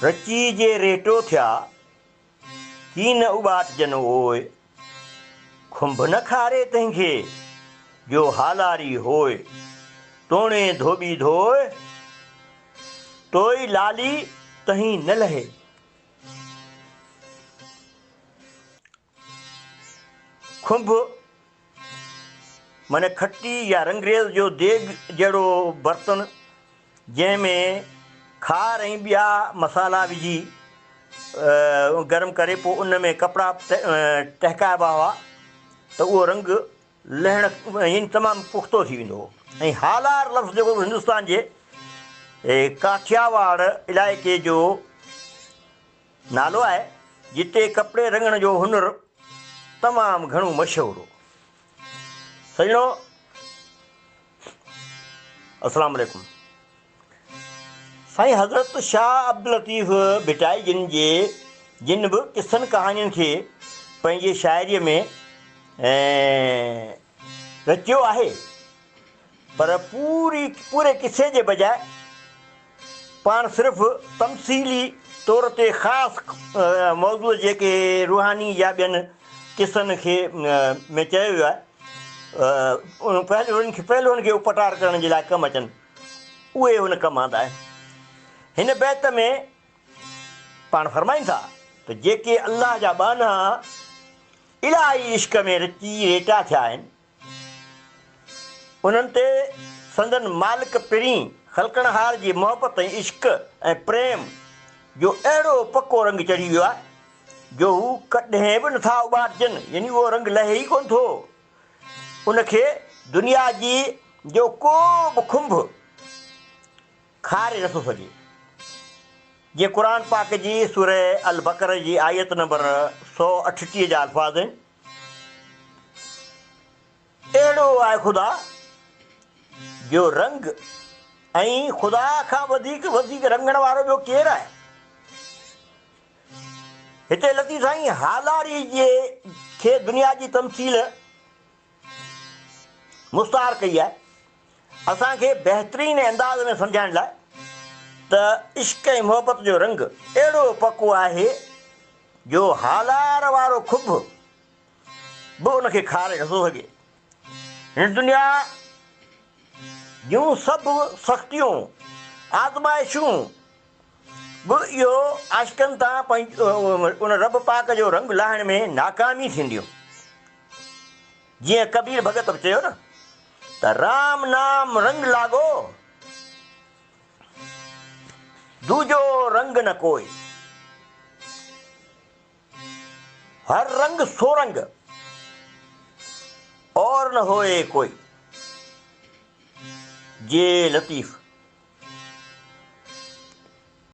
रची जे रेटो थिया की न उबाटजन ओए, खुंभ न खारे तंहिंखे जो हालारी होए, तोणे धोबी धोए तोई लाली तहीं न लहे। खुंभ माने खट्टी या रंगरेज़ जो देग जहिड़ो बर्तन जंहिंमें खार ऐं ॿिया मसाला विझी गरम करे पोइ उन में कपिड़ा टहिकाइबा हुआ त उहो रंग लहण यानी तमामु पुख़्तो थी वेंदो हो। ऐं हालार लफ़्ज़ जेको हिंदुस्तान जे काठियावाड़ इलाइक़े जो नालो आहे, जिते कपिड़े रंगण जो हुनुरु तमामु घणो मशहूरु हो। सजणो अस्सलाम वालेकुम। साईं हज़रत शाह अब्दुल लतीफ़ भिटाई जिन बि किसनि कहाणियुनि खे पंहिंजे शाइरीअ में रचियो आहे, पर पूरे किसे जे बजाए पाण सिर्फ़ु तमसीली तौर ते ख़ासि मौज़ूअ जेके रूहानी या ॿियनि किसनि खे में चयो वियो आहे, पहलुनि खे उपटार करण जे लाइ कमु अचनि, उहे हुन कमु आंदा आहिनि। हिन बैत में पाण फरमाइनि था त जेके अलाह जा बाना इलाही इश्क में रची रेटा थिया आहिनि, उन्हनि ते संदन मालिक पहिरीं ख़लकणहार जी मोहबत ऐं इश्क ऐं प्रेम जो अहिड़ो पको रंग चढ़ी वियो आहे जो हू कॾहिं बि नथा उॿाटजनि, यानी उहो रंग लहे ई कोन थो। उनखे दुनिया जी जो को बि खुंभ खारे नथो सघे। जीअं क़ुर पाक जी सूरह अल बक़रा जी आयत नंबर 138 जा अल्फाज़ आहिनि, अहिड़ो आहे ख़ुदा जो रंग ऐं ख़ुदा खां वधीक रंगण वारो ॿियो केरु आहे। हिते लतीफ़ साईं हालारी खे दुनिया जी तमसील मुस्तार कई आहे, असांखे बहितरीन अंदाज़ में सम्झाइण लाइ त इश्क ऐं मोहबत जो रंग अहिड़ो पको आहे जो हालार वारो खुंभ बि उनखे खारे नथो सघे। हिन दुनिया जूं सभु सख़्तियूं आज़माइशूं बि इहो आशिकनि तां उन रब पाक जो रंग लाहिण में नाकामी थींदियूं। जीअं कबीर भगत बि चयो न त राम नाम रंग लागो दूजो रंग न कोई, हर रंग सो रंग और न होए कोई। जे लतीफ़